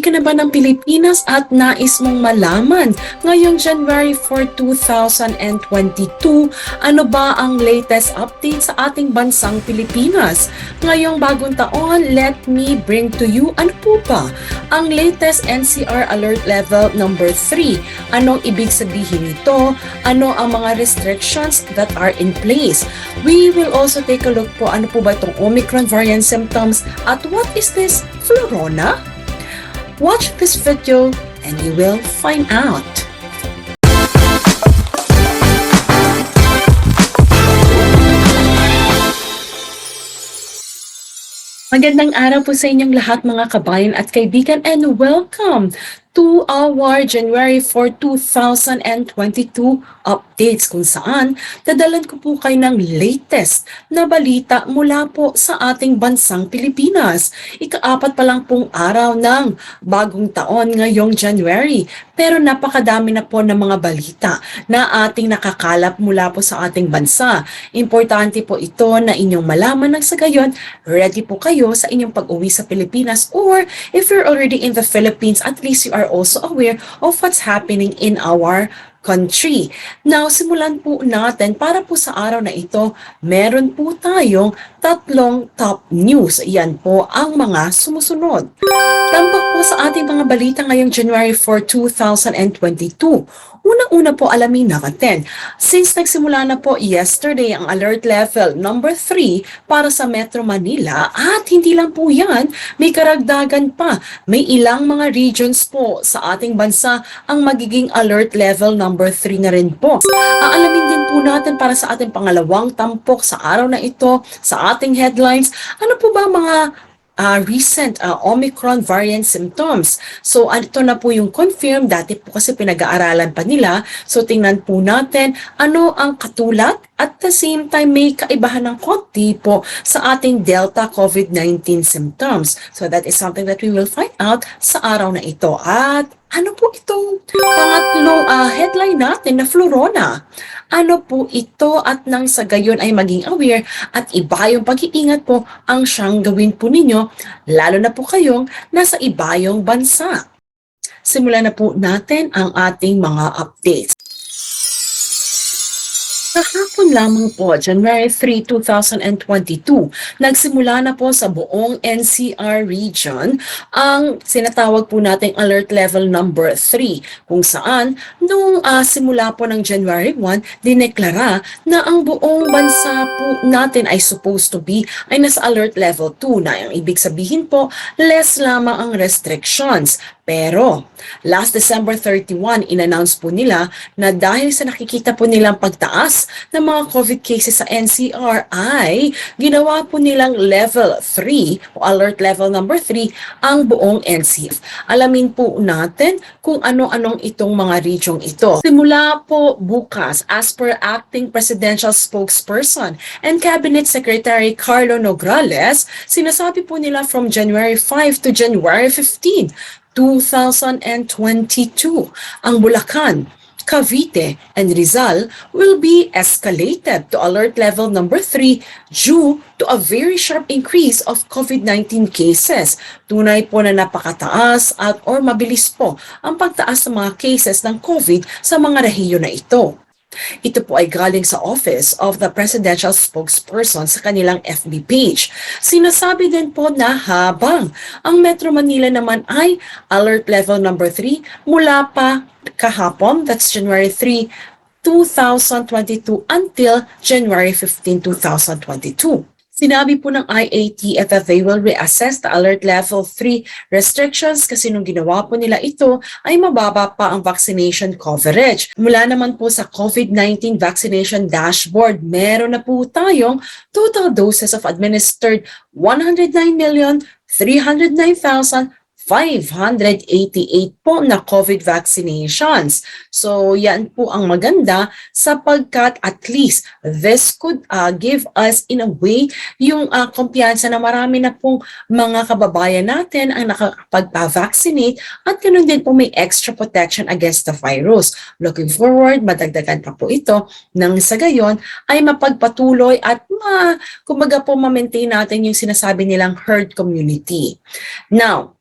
ka na ba ng Pilipinas at nais mong malaman ngayong January 4, 2022, ano ba ang latest update sa ating bansang Pilipinas? Ngayong bagong taon, let me bring to you ano po ba ang latest NCR Alert Level number 3. Anong ibig sabihin nito? Ano ang mga restrictions that are in place? We will also take a look po ano po ba itong OMICRON variant symptoms at what is this FLURONA? Watch this video and you will find out. Magandang araw po sa inyong lahat mga kabayan at kaibigan and welcome to our January 4, 2022 updates kung saan dadalan ko po kayo ng latest na balita mula po sa ating bansang Pilipinas. Ika-4 pa lang pong araw ng bagong taon ngayong January pero napakadami na po ng mga balita na ating nakakalap mula po sa ating bansa. Importante po ito na inyong malaman nang sa gayon, ready po kayo sa inyong pag-uwi sa Pilipinas or if you're already in the Philippines, at least you are also aware of what's happening in our country. Now, simulan po natin para po sa araw na ito, meron po tayong tatlong top news. Yan po ang mga sumusunod. Tambak po sa ating mga balita ngayong January 4, 2022. Unang-una po alamin natin, since nagsimula na po yesterday ang alert level number 3 para sa Metro Manila at hindi lang po yan, may karagdagan pa. May ilang mga regions po sa ating bansa ang magiging alert level number 3 na rin po. Aalamin din po natin para sa ating pangalawang tampok sa araw na ito, sa ating headlines, ano po ba mga recent Omicron variant symptoms. So, ito na po yung confirmed. Dati po kasi pinag-aaralan pa nila. So, tingnan po natin ano ang katulad at the same time may kaibahan ng konti po sa ating Delta COVID-19 symptoms. So, that is something that we will find out sa araw na ito. At ano po itong pangatlong headline natin na FLURONA? Ano po ito at nang sa gayon ay maging aware at iba yung pag-iingat po ang siyang gawin po ninyo, lalo na po kayong nasa ibayong bansa. Simulan na po natin ang ating mga updates. Kahapon lamang po, January 3, 2022, nagsimula na po sa buong NCR region ang sinatawag po nating alert level number 3 kung saan nung simula po ng January 1, dineklara na ang buong bansa po natin ay supposed to be ay nasa alert level 2 na ang ibig sabihin po less lamang ang restrictions. Pero last December 31, in-announce po nila na dahil sa nakikita po nilang pagtaas ng mga COVID cases sa NCR ay ginawa po nilang level 3 o alert level number 3 ang buong NCR. Alamin po natin kung ano-anong itong mga region ito. Simula po bukas, as per Acting Presidential Spokesperson and Cabinet Secretary Carlo Nograles, sinasabi po nila from January 5 to January 15, 2022, ang Bulacan, Cavite, and Rizal will be escalated to alert level number 3 due to a very sharp increase of COVID-19 cases. Tunay po na napakataas at or mabilis po ang pagtaas ng mga cases ng COVID sa mga rehiyon na ito. Ito po ay galing sa Office of the Presidential Spokesperson sa kanilang FB page. Sinasabi din po na habang ang Metro Manila naman ay alert level number 3 mula pa kahapon, that's January 3, 2022 until January 15, 2022. Sinabi po ng iatf that they will reassess the alert level 3 restrictions kasi nung ginawa po nila ito ay mababa pa ang vaccination coverage. Mula naman po sa COVID-19 vaccination dashboard, meron na po tayong total doses of administered 109,309,588 po na COVID vaccinations. So yan po ang maganda sapagkat at least this could give us in a way yung kumpiyansa na marami na pong mga kababayan natin ang nakakapag-vaccinate at ganoon din po may extra protection against the virus. Looking forward, madagdagan pa po ito nang sa gayon ay mapagpatuloy at kumbaga po ma-maintain natin yung sinasabi nilang herd community. Now,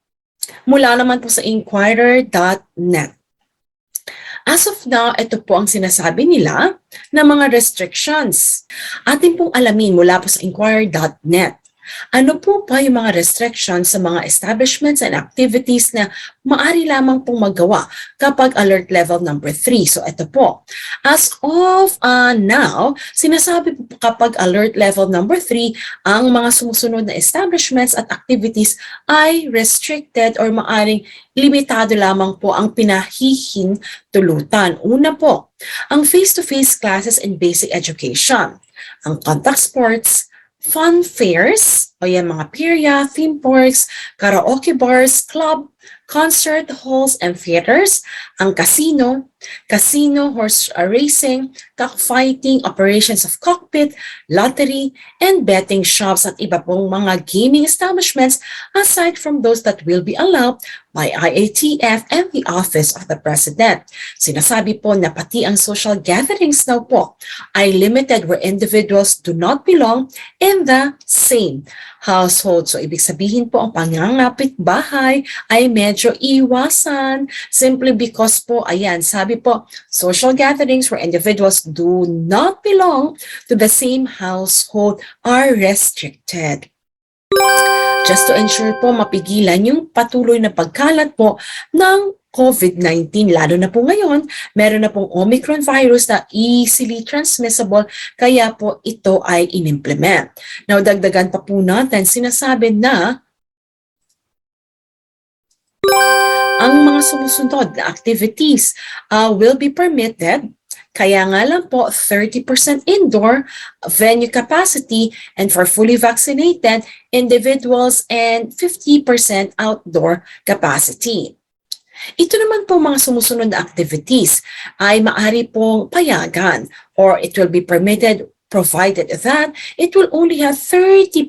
Mula naman po sa inquirer.net. As of now, ito po ang sinasabi nila na mga restrictions. Atin pong alamin mula po sa inquirer.net. Ano po pa yung mga restrictions sa mga establishments and activities na maaari lamang pong magawa kapag alert level number 3? So ito po. As of now, sinasabi po kapag alert level number 3, ang mga sumusunod na establishments at activities ay restricted or maaring limitado lamang po ang pinahihintulutan. Una po, ang face-to-face classes in basic education, ang contact sports, fun fairs, o yan mga pirya, theme parks, karaoke bars, club, concert halls and theaters, ang casino, horse racing, cockfighting, operations of cockpit, lottery, and betting shops at iba pong mga gaming establishments aside from those that will be allowed by iatf and the Office of the President. Sinasabi po na pati ang social gatherings daw po ay limited where individuals do not belong in the same household. So ibig sabihin po ang pangangapit bahay ay medyo iwasan simply because po, ayan, sabi po, social gatherings where individuals do not belong to the same household are restricted. Just to ensure po mapigilan yung patuloy na pagkalat po ng COVID-19. Lalo na po ngayon, meron na pong Omicron virus na easily transmissible, kaya po ito ay inimplement. Now, dagdagan pa po natin, sinasabi na ang mga sumusunod na activities will be permitted. Kaya nga lang po, 30% indoor venue capacity and for fully vaccinated individuals and 50% outdoor capacity. Ito naman po mga sumusunod na activities ay maaari pong payagan or it will be permitted provided that it will only have 30%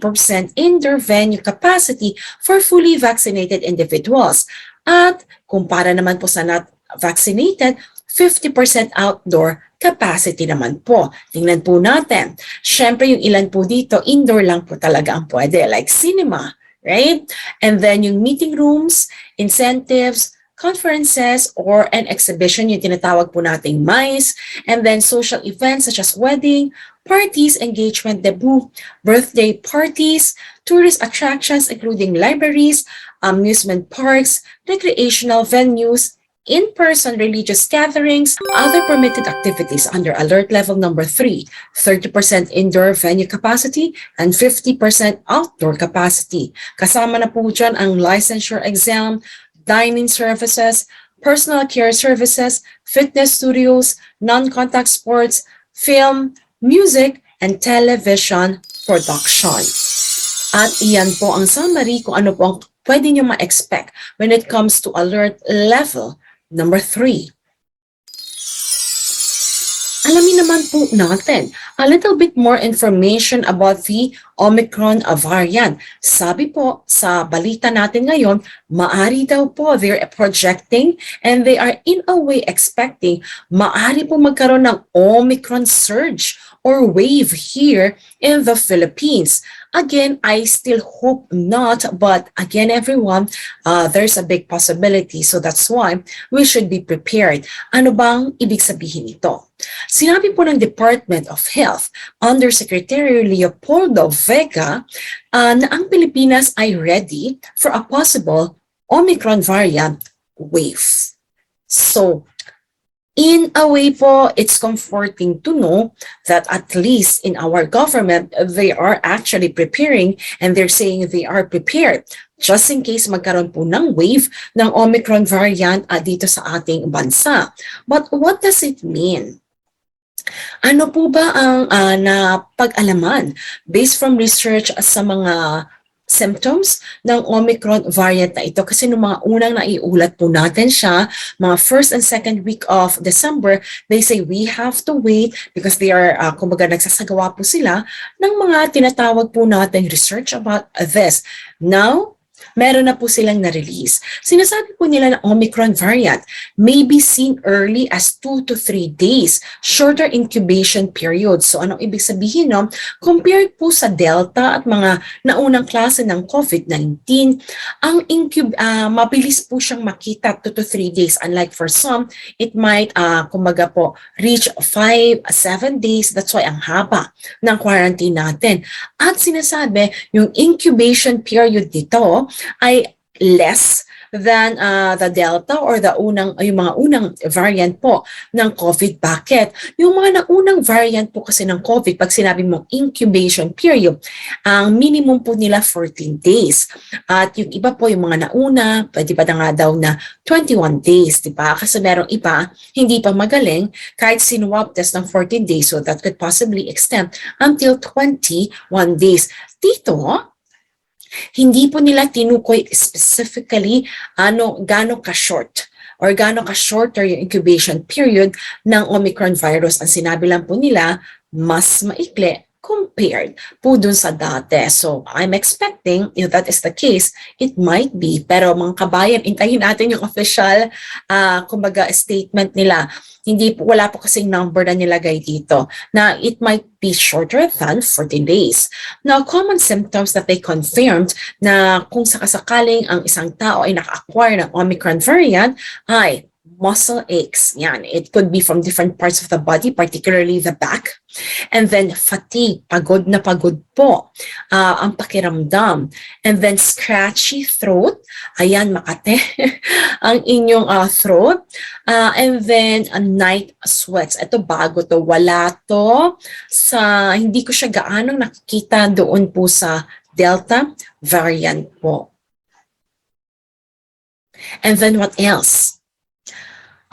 indoor venue capacity for fully vaccinated individuals. At kumpara naman po sa not vaccinated, 50% outdoor capacity naman po. Tingnan po natin. Siyempre, yung ilan po dito, indoor lang po talaga ang pwede, like cinema, right? And then yung meeting rooms, incentives, conferences, or an exhibition, yung tinatawag po nating MICE, and then social events such as wedding, parties, engagement, debut, birthday parties, tourist attractions including libraries, amusement parks, recreational venues, in-person religious gatherings, other permitted activities under alert level number 3, 30% indoor venue capacity and 50% outdoor capacity. Kasama na po dyan ang licensure exam, dining services, personal care services, fitness studios, non-contact sports, film, music, and television production. At iyan po ang summary kung ano po ang pwede nyo ma-expect when it comes to alert level number 3. Alamin naman po natin a little bit more information about the Omicron variant. Sabi po sa balita natin ngayon, maari daw po they're projecting and they are in a way expecting maari po magkaroon ng Omicron surge or wave here in the Philippines. Again, I still hope not, but again, everyone, there's a big possibility. So that's why we should be prepared. Ano bang ibig sabihin nito? Sinabi po ng Department of Health, Undersecretary Leopoldo Vega, na ang Pilipinas ay ready for a possible Omicron variant wave. So, in a way po, it's comforting to know that at least in our government, they are actually preparing and they're saying they are prepared just in case magkaroon po ng wave ng Omicron variant dito sa ating bansa. But what does it mean? Ano po ba ang napag-alaman based from research sa mga symptoms ng Omicron variant na ito? Kasi nung mga unang naiulat po natin siya, mga first and second week of December, they say we have to wait because they are, kumbaga nagsasagawa po sila ng mga tinatawag po natin research about this. Now, meron na po silang na-release. Sinasabi po nila na Omicron variant may be seen early as 2 to 3 days, shorter incubation period. So anong ibig sabihin, no? Compared po sa Delta at mga naunang klase ng COVID-19, ang mabilis po siyang makita 2 to 3 days. Unlike for some, it might, kumbaga po, reach 5, 7 days. That's why ang haba ng quarantine natin. At sinasabi, yung incubation period dito ay less than the Delta or yung mga unang variant po ng COVID. Bakit? Yung mga naunang variant po kasi ng COVID, pag sinabi mong incubation period, ang minimum po nila 14 days. At yung iba po, yung mga nauna, pwede pa na nga daw na 21 days, di ba? Kasi merong iba, hindi pa magaling, kahit sinwab test ng 14 days, so that could possibly extend until 21 days. Dito, hindi po nila tinukoy specifically gaano ka-short or gaano ka-shorter yung incubation period ng Omicron virus. Ang sinabi lang po nila, mas maikli compared po dun sa dati. So, I'm expecting, if that is the case, it might be. Pero mga kabayan, intayin natin yung official, kumbaga, statement nila. Wala po kasing number na nilagay dito na it might be shorter than 14 days. Now, common symptoms that they confirmed na kung sakasakaling ang isang tao ay naka-acquire ng Omicron variant ay muscle aches. Yan. It could be from different parts of the body, particularly the back. And then fatigue, pagod na pagod po ang pakiramdam. And then scratchy throat, ayan, makate ang inyong throat. And then night sweats. Ito bago to, wala to. Hindi ko siya gaanong nakikita doon po sa Delta variant po. And then what else?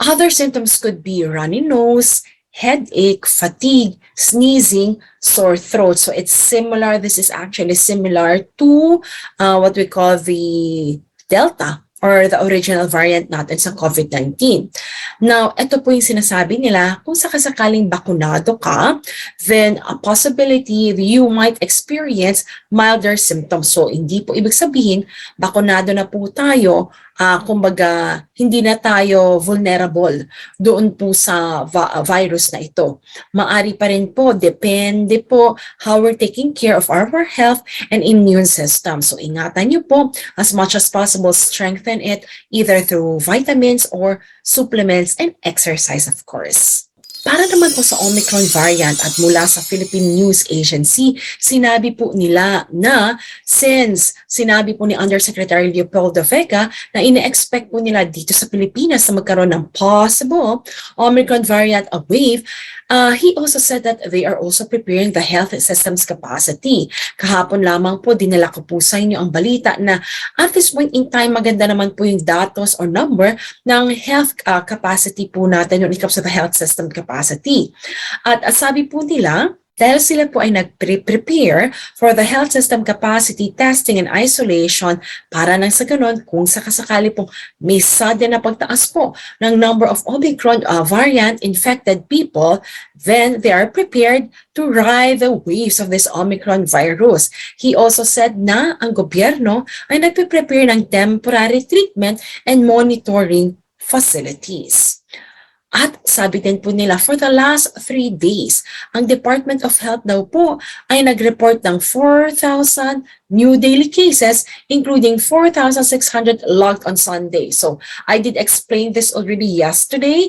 Other symptoms could be runny nose, headache, fatigue, sneezing, sore throat. So it's similar. This is actually similar to what we call the Delta or the original variant natin sa COVID-19. Now, ito po yung sinasabi nila, kung sakasakaling bakunado ka, then a possibility you might experience milder symptoms. So, hindi po ibig sabihin, bakunado na po tayo, kumbaga, hindi na tayo vulnerable doon po sa virus na ito. Maari pa rin po, depende po how we're taking care of our health and immune system. So, ingatan niyo po, as much as possible, strengthen it either through vitamins or supplements and exercise, of course. Para naman po sa Omicron variant at mula sa Philippine News Agency, sinabi po nila na since sinabi po ni Undersecretary Leopoldo Vega na ine-expect po nila dito sa Pilipinas na magkaroon ng possible Omicron variant wave, he also said that they are also preparing the health system's capacity. Kahapon lamang po, dinala ko po sa inyo ang balita na at this point in time, maganda naman po yung datos or number ng health capacity po natin when it comes to the health system capacity. At sabi po nila, dahil sila po ay nag-prepare for the health system capacity testing and isolation para nang sa ganun, kung sakasakali pong may sudden na pagtaas po ng number of Omicron variant infected people, then they are prepared to ride the waves of this Omicron virus. He also said na ang gobyerno ay nagpe-prepare ng temporary treatment and monitoring facilities. At sabi din po nila, for the last 3 days, ang Department of Health daw po ay nag-report ng 4,000 new daily cases, including 4,600 logged on Sunday. So I did explain this already yesterday,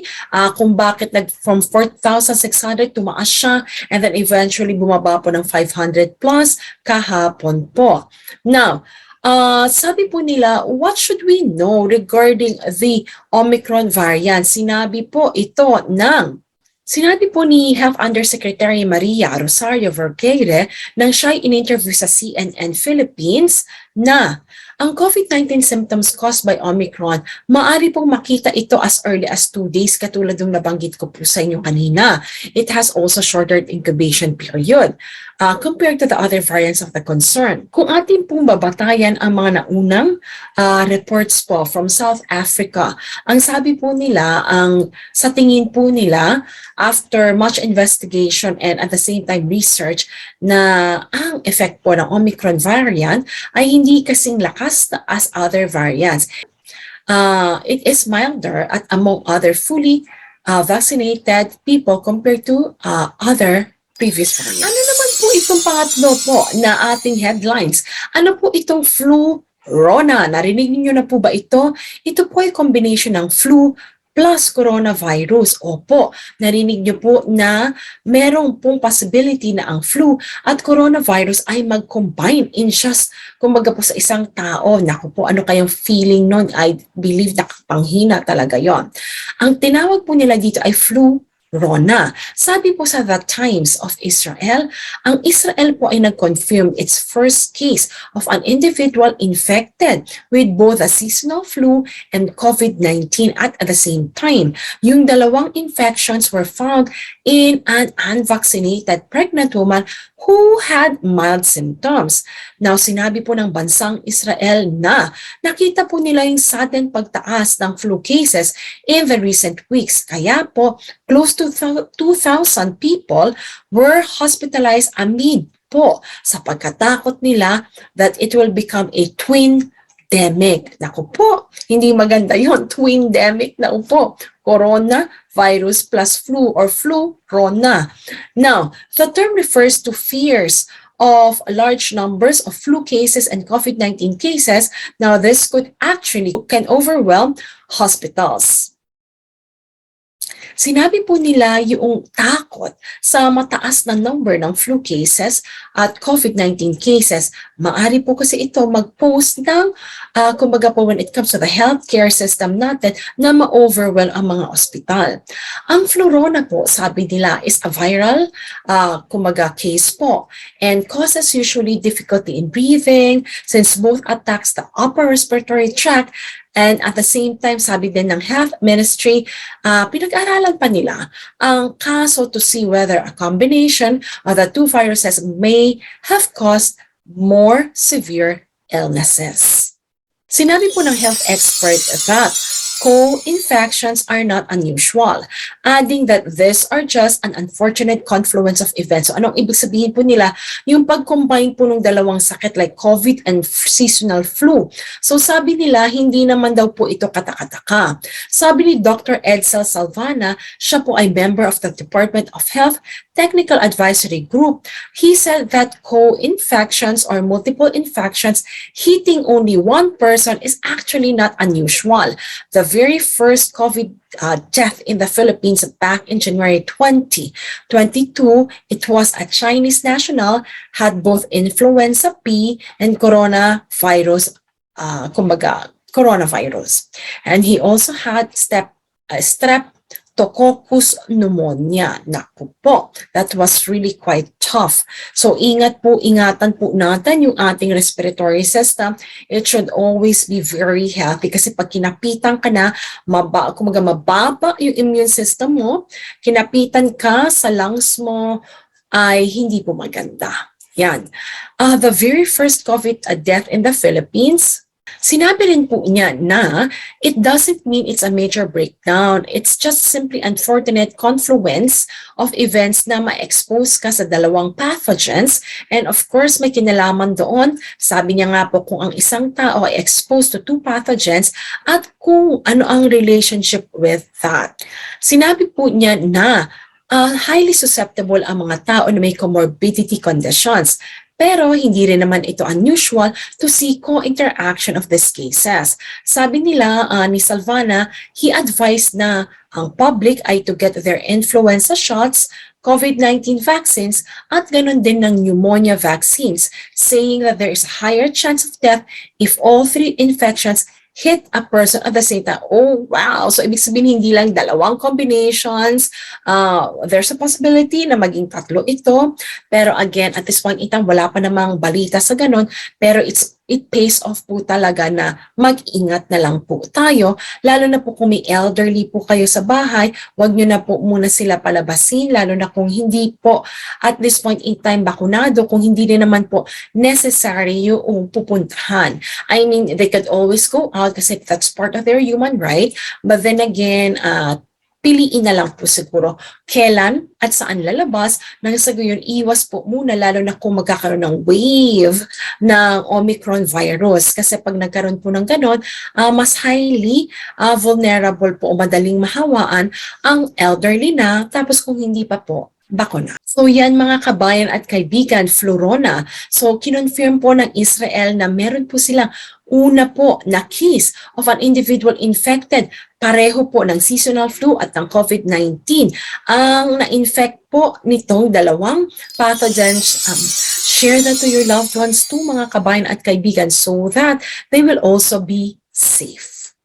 kung bakit from 4,600 tumaas siya, and then eventually bumaba po ng 500 plus kahapon po. Now, sabi po nila, what should we know regarding the Omicron variant? Sinabi po ni Health Undersecretary Maria Rosario Vergeire nang siya in-interview sa CNN Philippines na ang COVID-19 symptoms caused by Omicron, maaari pong makita ito as early as 2 days katulad ng nabanggit ko po sa inyo kanina. It has also shorter incubation period compared to the other variants of the concern. Kung atin pong babatayan ang mga naunang reports po from South Africa, ang sabi po nila, sa tingin po nila, after much investigation and at the same time research na ang effect po ng Omicron variant ay hindi kasing lakas fast as other variants. It is milder at among other fully vaccinated people compared to other previous variants. Ano naman po itong pangatlo po na ating headlines? Ano po itong FLURONA? Narinig niyo na po ba ito? Ito po ay combination ng flu plus coronavirus. Opo, narinig niyo po na merong pong possibility na ang flu at coronavirus ay mag-combine in just, kumbaga po sa isang tao. Naku po, ano kayang feeling nun? I believe nakapanghina talaga yon. Ang tinawag po nila dito ay FLURONA. Sabi po sa The Times of Israel, ang Israel po ay nag-confirm its first case of an individual infected with both a seasonal flu and COVID-19 at the same time. Yung dalawang infections were found in an unvaccinated pregnant woman who had mild symptoms. Now, sinabi po ng bansang Israel na nakita po nila yung sudden pagtaas ng flu cases in the recent weeks. Kaya po, close to 2,000 people were hospitalized amid po sa pagkatakot nila that it will become a twin-demic. Naku po, hindi maganda yon, twin-demic na upo. Coronavirus plus flu or FLURONA. Now, the term refers to fears of large numbers of flu cases and COVID-19 cases. Now, this can overwhelm hospitals. Sinabi po nila yung takot sa mataas na number ng flu cases at COVID-19 cases. Maari po kasi ito mag-pose ng, kumbaga po when it comes to the healthcare system natin, na ma-overwhelm ang mga ospital. Ang FLURONA po, sabi nila, is a viral, kumbaga case po and causes usually difficulty in breathing since both attacks the upper respiratory tract. And at the same time, sabi din ng Health Ministry, pinag-aralan pa nila ang kaso to see whether a combination of the two viruses may have caused more severe illnesses. Sinabi po ng health expert that co-infections are not unusual, adding that these are just an unfortunate confluence of events. So anong ibig sabihin po nila? Yung pag-combine po ng dalawang sakit like COVID and seasonal flu. So sabi nila, hindi naman daw po ito katakataka. Sabi ni Dr. Edsel Salvana, siya po ay member of the Department of Health Technical Advisory Group. He said that co-infections or multiple infections hitting only one person is actually not unusual. The very first COVID death in the Philippines back in January 2022, it was a Chinese national, had both influenza B and coronavirus, coronavirus. And he also had Streptococcus pneumonia. Naku po, that was really quite tough. So ingatan po natin yung ating respiratory system. It should always be very healthy kasi pag kinapitan ka na, mababa yung immune system mo, kinapitan ka sa lungs mo, ay hindi po maganda. Yan. The very first COVID death in the Philippines, sinabi rin po niya na it doesn't mean it's a major breakdown. It's just simply unfortunate confluence of events na ma-expose ka sa dalawang pathogens. And of course, may kinalaman doon. Sabi niya nga po kung ang isang tao ay exposed to two pathogens at kung ano ang relationship with that. Sinabi po niya na highly susceptible ang mga tao na may comorbidity conditions. Pero hindi rin naman ito unusual to see co-interaction of these cases. Sabi nila ni Salvana, he advised na ang public ay to get their influenza shots, COVID-19 vaccines, at ganon din ng pneumonia vaccines, saying that there is a higher chance of death if all three infections hit a person at the same time. Oh, wow. So, ibig sabihin, hindi lang dalawang combinations. There's a possibility na maging tatlo ito. Pero again, at this point in time, wala pa namang balita sa ganun. Pero it pays off po talaga na mag-ingat na lang po tayo. Lalo na po kung may elderly po kayo sa bahay, wag nyo na po muna sila palabasin. Lalo na kung hindi po at this point in time bakunado, kung hindi rin naman po necessary yung pupuntahan. I mean, they could always go out kasi that's part of their human right. But then again, piliin na lang po siguro kailan at saan lalabas nang sa gayon iwas po muna lalo na kung magkakaroon ng wave ng Omicron virus. Kasi pag nagkaroon po ng ganon, mas highly vulnerable po o madaling mahawaan ang elderly na tapos kung hindi pa po bakuna. So yan mga kabayan at kaibigan, FLURONA. So kinonfirm po ng Israel na meron po silang una po na case of an individual infected pareho po ng seasonal flu at ng COVID-19. Ang na-infect po nitong dalawang pathogens, share that to your loved ones too mga kabayan at kaibigan so that they will also be safe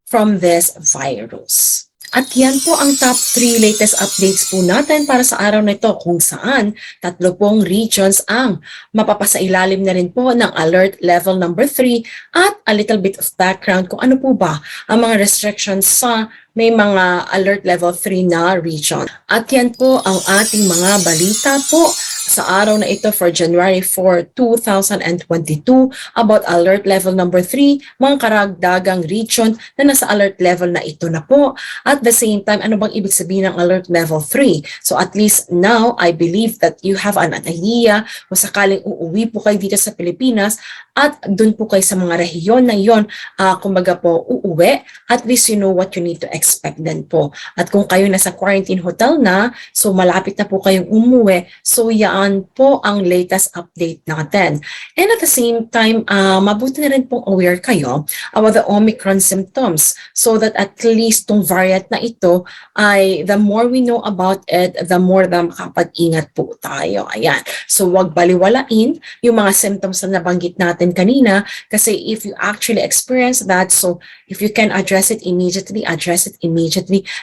from this virus. At yan po ang top 3 latest updates po natin para sa araw na ito kung saan 3 pong regions ang mapapasailalim na rin po ng alert level number 3 at a little bit of background kung ano po ba ang mga restrictions sa may mga alert level 3 na region. At yan po ang ating mga balita po sa araw na ito for January 4, 2022 about alert level number 3, mga karagdagang region na nasa alert level na ito na po. At the same time, ano bang ibig sabihin ng alert level 3? So at least now, I believe that you have an idea kung sakaling uuwi po kayo dito sa Pilipinas at dun po kayo sa mga rehiyon na yon, kumbaga po uuwi, at least you know what you need to expect din po. At kung kayo nasa quarantine hotel na, so malapit na po kayong umuwi, so yan po ang latest update natin. And at the same time, mabuti na rin pong aware kayo about the Omicron symptoms so that at least tong variant na ito ay the more we know about it, the more na makapag-ingat po tayo. Ayan. So wag baliwalain yung mga symptoms na nabanggit natin kanina kasi if you actually experience that, so if you can address it immediately,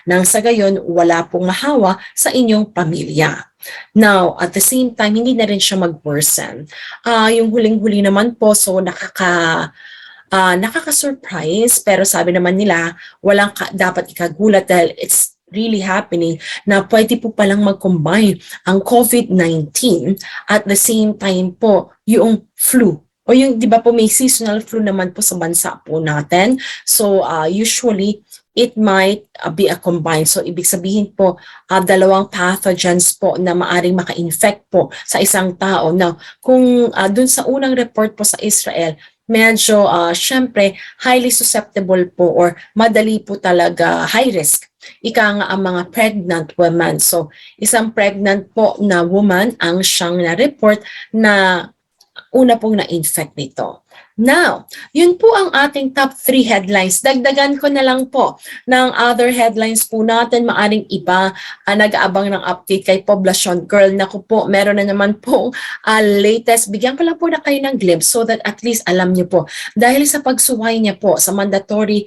nang sa gayon wala pong mahawa sa inyong pamilya. Now, at the same time, hindi na rin siya mag-worsen. Yung huling-huli naman po, so nakaka-surprise, pero sabi naman nila, walang dapat ikagulat dahil it's really happening na pwede po palang mag-combine ang COVID-19 at the same time po yung flu. O yung, di ba po, may seasonal flu naman po sa bansa po natin. So, usually, it might be a combined. So, ibig sabihin po, dalawang pathogens po na maaring maka-infect po sa isang tao. Now, kung dun sa unang report po sa Israel, medyo, syempre, highly susceptible po or madali po talaga high risk. Ika nga ang mga pregnant women. So, isang pregnant po na woman ang siyang na-report na una pong na-infect nito. Now, yun po ang ating top 3 headlines. Dagdagan ko na lang po ng other headlines po natin. Maaring iba nag-aabang ng update kay Poblacion Girl. Naku po, meron na naman po latest. Bigyan ko lang po na kayo ng glimpse so that at least alam niyo po. Dahil sa pagsuway niya po sa mandatory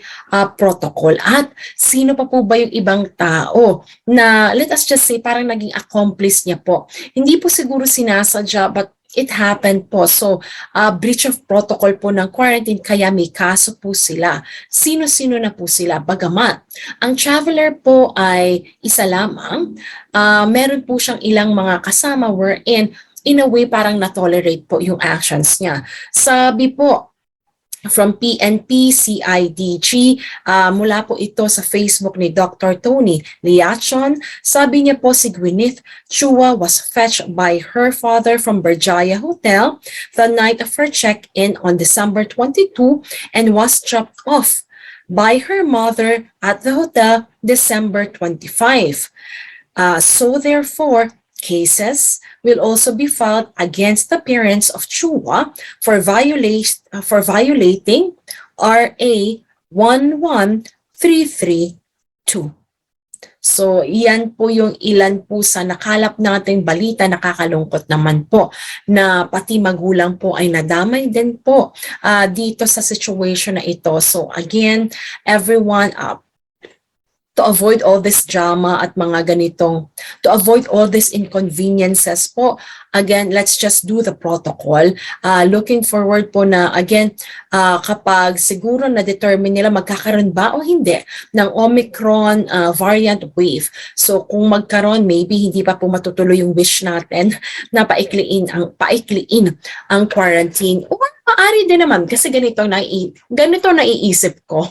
protocol at sino pa po ba yung ibang tao na let us just say parang naging accomplice niya po. Hindi po siguro sinasadya but it happened po. So, breach of protocol po ng quarantine, kaya may kaso po sila. Sino-sino na po sila? Bagamat, ang traveler po ay isa lamang, meron po siyang ilang mga kasama wherein, in a way, parang na-tolerate po yung actions niya. Sabi po, from PNP, CIDG, mula po ito sa Facebook ni Dr. Tony Liachon. Sabi niya po si Gwyneth Chua was fetched by her father from Berjaya Hotel the night of her check-in on December 22 and was dropped off by her mother at the hotel December 25. So therefore, cases will also be filed against the parents of Chua for violating RA 11332. So, iyan po yung ilan po sa nakalap nating balita, nakakalungkot naman po na pati magulang po ay nadamay din po dito sa situation na ito. So, again, everyone, to avoid all this drama at mga ganitong, to avoid all these inconveniences po, again, let's just do the protocol. Looking forward po na, again, kapag siguro na-determine nila magkakaroon ba o hindi ng Omicron variant wave. So kung magkaroon, maybe hindi pa po matutuloy yung wish natin na paikliin ang quarantine. Or Maari din naman kasi ganito naiisip ko.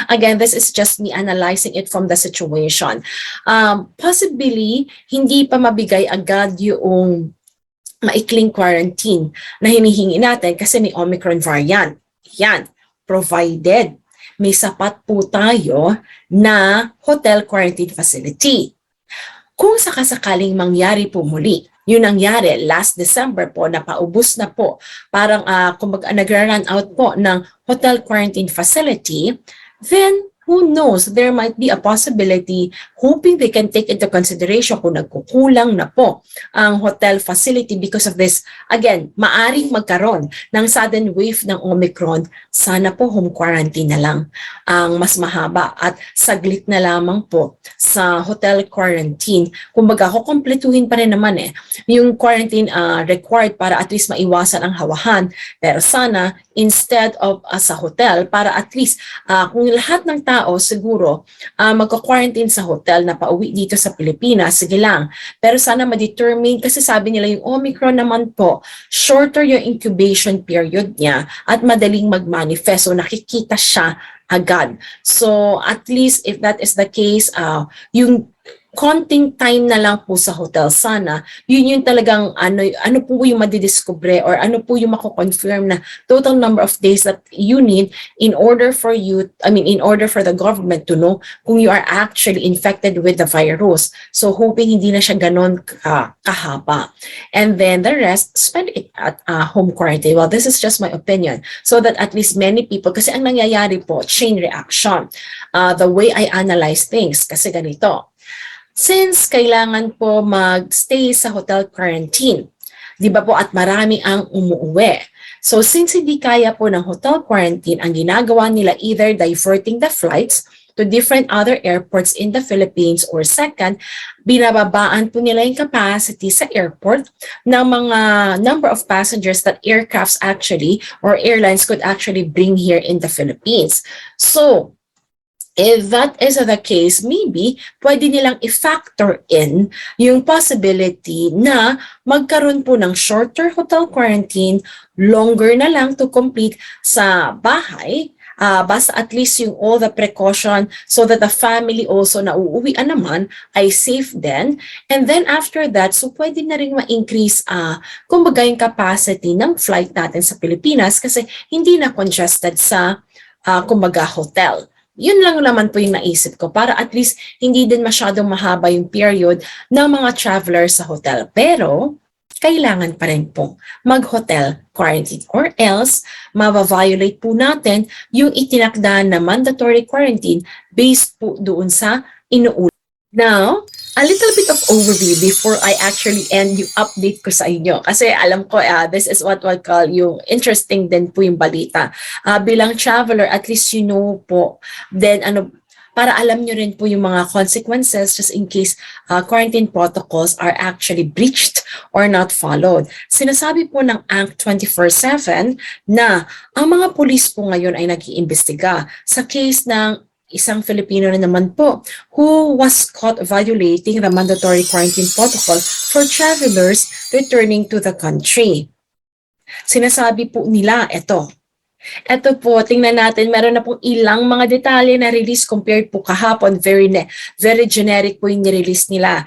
Again, this is just me analyzing it from the situation. Possibly, hindi pa mabigay agad yung maikling quarantine na hinihingi natin kasi may Omicron variant. Yan, provided may sapat po tayo na hotel quarantine facility. Kung sakasakaling mangyari po muli, yun nangyari last December po, napaubos na po, parang kumbaga nagra-run out po ng hotel quarantine facility, then who knows, there might be a possibility, hoping they can take into consideration kung nagkukulang na po ang hotel facility because of this. Again, maaring magkaroon ng sudden wave ng Omicron, sana po home quarantine na lang ang mas mahaba at saglit na lamang po sa hotel quarantine. Kumbaga, kukumpletuhin pa rin naman yung quarantine required para at least maiwasan ang hawahan. Pero sana, instead of sa hotel, para at least kung lahat ng tao siguro magka-quarantine sa hotel na pauwi dito sa Pilipinas, sige lang. Pero sana ma-determine, kasi sabi nila yung Omicron naman po, shorter yung incubation period niya at madaling mag-manifest. So nakikita siya agad. So at least if that is the case, yung konting time na lang po sa hotel sana, yun yung talagang ano po yung madidiscover or ano po yung mako-confirm na total number of days that you need in order for the government to know kung you are actually infected with the virus. So hoping hindi na siya ganon kahaba. And then the rest, spend it at home quarantine. Well, this is just my opinion. So that at least many people, kasi ang nangyayari po, chain reaction. The way I analyze things, kasi ganito. Since kailangan po magstay sa hotel quarantine, di ba po, at marami ang umuuwi. So since hindi kaya po ng hotel quarantine, ang ginagawa nila either diverting the flights to different other airports in the Philippines, or second, binababaan po nila yung capacity sa airport ng mga number of passengers that aircrafts actually or airlines could actually bring here in the Philippines. So if that is the case, maybe pwede nilang i-factor in yung possibility na magkaroon po ng shorter hotel quarantine, longer na lang to complete sa bahay, basta at least yung all the precaution so that the family also na uuwian naman ay safe din. And then after that, so pwede na rin ma-increase kumbaga yung capacity ng flight natin sa Pilipinas kasi hindi na congested sa kumbaga hotel. Yun lang naman po yung naisip ko para at least hindi din masyadong mahaba yung period ng mga travelers sa hotel. Pero kailangan pa rin po mag-hotel quarantine or else mabaviolate po natin yung itinakda na mandatory quarantine based po doon sa inuulit. Now, a little bit of overview before I actually end yung update ko sa inyo. Kasi alam ko, this is what we call yung interesting din po yung balita. Bilang traveler, at least you know po, then para alam nyo rin po yung mga consequences just in case quarantine protocols are actually breached or not followed. Sinasabi po ng Act 24/7 na ang mga pulis po ngayon ay nag-iimbestiga sa case ng isang Filipino na naman po who was caught violating the mandatory quarantine protocol for travelers returning to the country. Sinasabi po nila, Ito po, tingnan natin, meron na pong ilang mga detalye na release compared po kahapon, very generic po yung nirelease nila.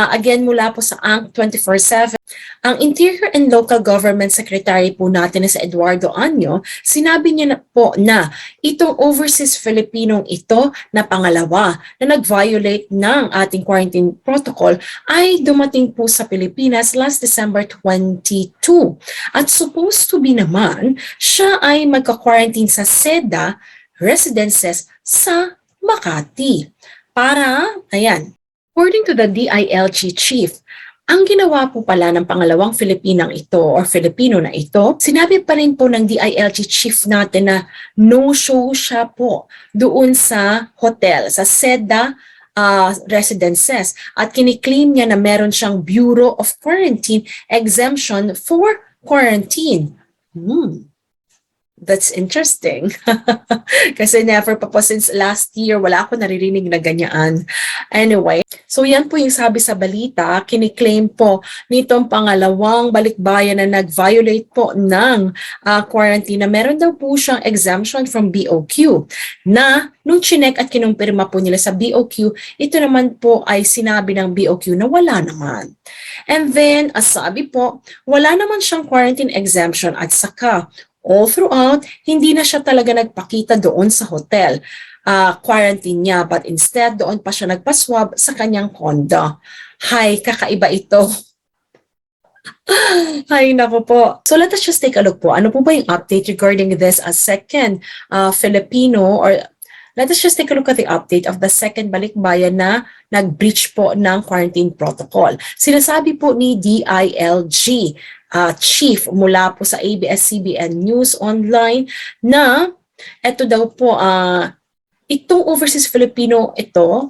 Again, mula po sa Act 24/7, ang Interior and Local Government Secretary po natin na si Eduardo Anyo, sinabi niya na po na itong overseas Filipinong ito na pangalawa na nag-violate ng ating quarantine protocol ay dumating po sa Pilipinas last December 22. At supposed to be naman, siya ay magka-quarantine sa SEDA residences sa Makati. According to the DILG chief, ang ginawa po pala ng pangalawang Filipinang ito or Filipino na ito, sinabi pa rin po ng DILG chief natin na no-show siya po doon sa hotel, sa SEDA residences. At kiniklaim niya na meron siyang Bureau of Quarantine exemption for quarantine. That's interesting. Kasi never pa po since last year, wala ako naririnig na ganyan. Anyway, so yan po yung sabi sa balita, kiniklaim po nitong pangalawang balikbayan na nag-violate po ng quarantine na meron daw po siyang exemption from BOQ na nung chinek at kinumpirma po nila sa BOQ, ito naman po ay sinabi ng BOQ na wala naman. And then, as sabi po, wala naman siyang quarantine exemption at saka all throughout, hindi na siya talaga nagpakita doon sa hotel quarantine niya, but instead doon pa siya nagpaswab sa kanyang condo. Hay, kakaiba ito. Ay, nako po. So let us just take a look po. Ano po ba yung update regarding this second Filipino, or let us just take a look at the update of the second balikbayan na nag-breach po ng quarantine protocol. Sinasabi po ni DILG chief mula po sa ABS-CBN News Online na ito daw po, itong overseas Filipino ito,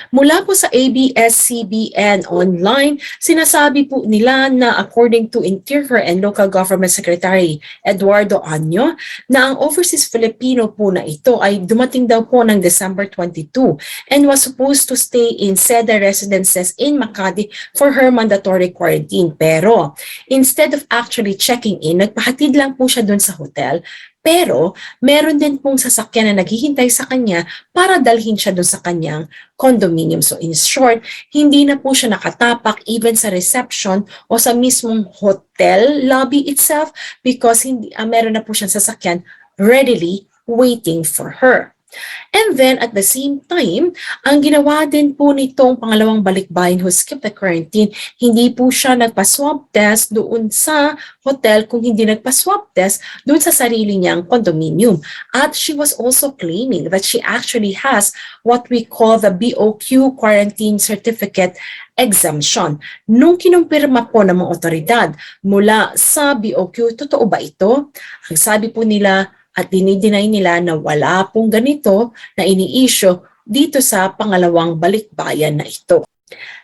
mula po sa ABS-CBN Online, sinasabi po nila na according to Interior and Local Government Secretary Eduardo Año, na ang overseas Filipino po na ito ay dumating daw po ng December 22 and was supposed to stay in SEDA residences in Makati for her mandatory quarantine. Pero instead of actually checking in, nagpahatid lang po siya dun sa hotel. Pero meron din pong sasakyan na naghihintay sa kanya para dalhin siya doon sa kanyang condominium. So in short, hindi na po siya nakatapak even sa reception o sa mismong hotel lobby itself because meron na po siyang sasakyan readily waiting for her. And then at the same time, ang ginawa din po nitong pangalawang balikbayan who skipped the quarantine, hindi po siya nagpa-swab test doon sa hotel kung hindi nagpa-swab test doon sa sarili niyang condominium. At she was also claiming that she actually has what we call the BOQ quarantine certificate exemption. Nung kinumpirma po ng mga otoridad mula sa BOQ, totoo ba ito? Ang sabi po nila, at dinideny nila na wala pong ganito na ini-issue dito sa pangalawang balikbayan na ito.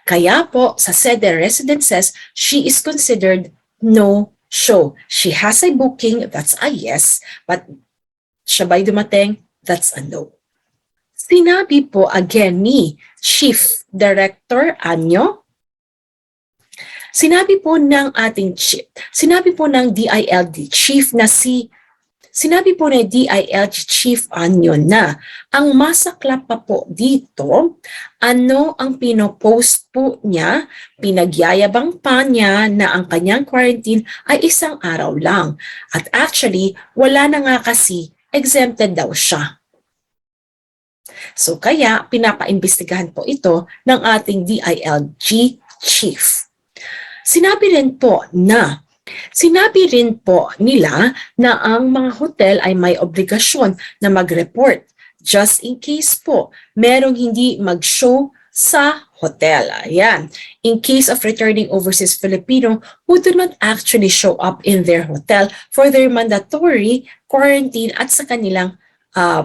Kaya po sa SEDA residences, she is considered no-show. She has a booking, that's a yes, but siya ba'y dumating? That's a no. Sinabi po again ni Chief Director Anyo, sinabi po ng ating chief, sinabi po ng DILG chief na sinabi po ni DILG Chief Anyo na ang masaklap pa po dito, ano ang pinopost po niya, pinagyayabang pa niya na ang kanyang quarantine ay 1 araw lang. At actually, wala na nga kasi exempted daw siya. So kaya pinapaimbestigahan po ito ng ating DILG Chief. Sinabi rin po nila na ang mga hotel ay may obligasyon na mag-report just in case po merong hindi mag-show sa hotel. Ayan. In case of returning overseas Filipino who do not actually show up in their hotel for their mandatory quarantine at sa kanilang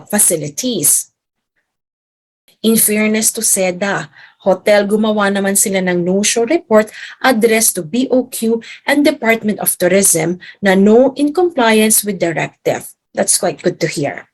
facilities. In fairness to SEDA, hotel, gumawa naman sila ng no-show report addressed to BOQ and Department of Tourism na no in compliance with directive. That's quite good to hear.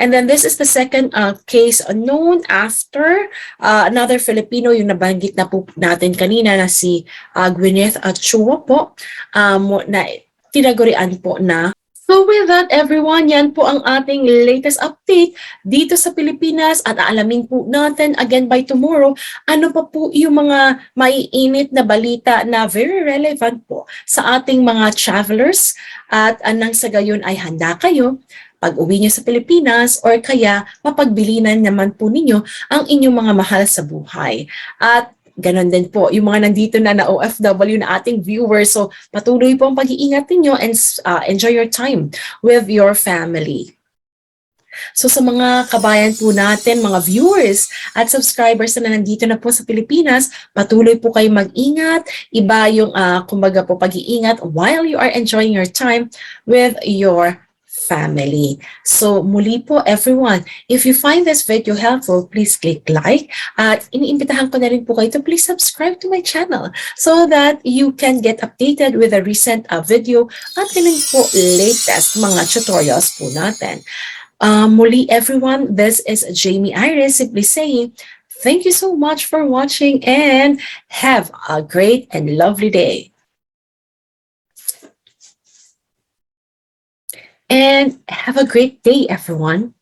And then this is the second case known after another Filipino, yung nabanggit na po natin kanina na si Gwyneth Chua po, na tinagurian po na. So with that everyone, yan po ang ating latest update dito sa Pilipinas at aalamin po natin again by tomorrow ano pa po yung mga maiinit na balita na very relevant po sa ating mga travelers at nang sa gayon ay handa kayo pag uwi nyo sa Pilipinas or kaya mapagbilinan naman po ninyo ang inyong mga mahal sa buhay. At ganon din po, yung mga nandito na OFW na ating viewers. So patuloy po ang pag-iingat ninyo and enjoy your time with your family. So sa mga kabayan po natin, mga viewers at subscribers na nandito na po sa Pilipinas, patuloy po kayo mag-ingat. Iba yung kumbaga po pag-iingat while you are enjoying your time with your family. So muli po everyone, if you find this video helpful, please click like at iniimbitahan ko na rin po kayo to please subscribe to my channel so that you can get updated with the recent video at rin po latest mga tutorials po natin. Muli everyone, this is Jamey Iris simply saying thank you so much for watching and have a great and lovely day. And have a great day, everyone.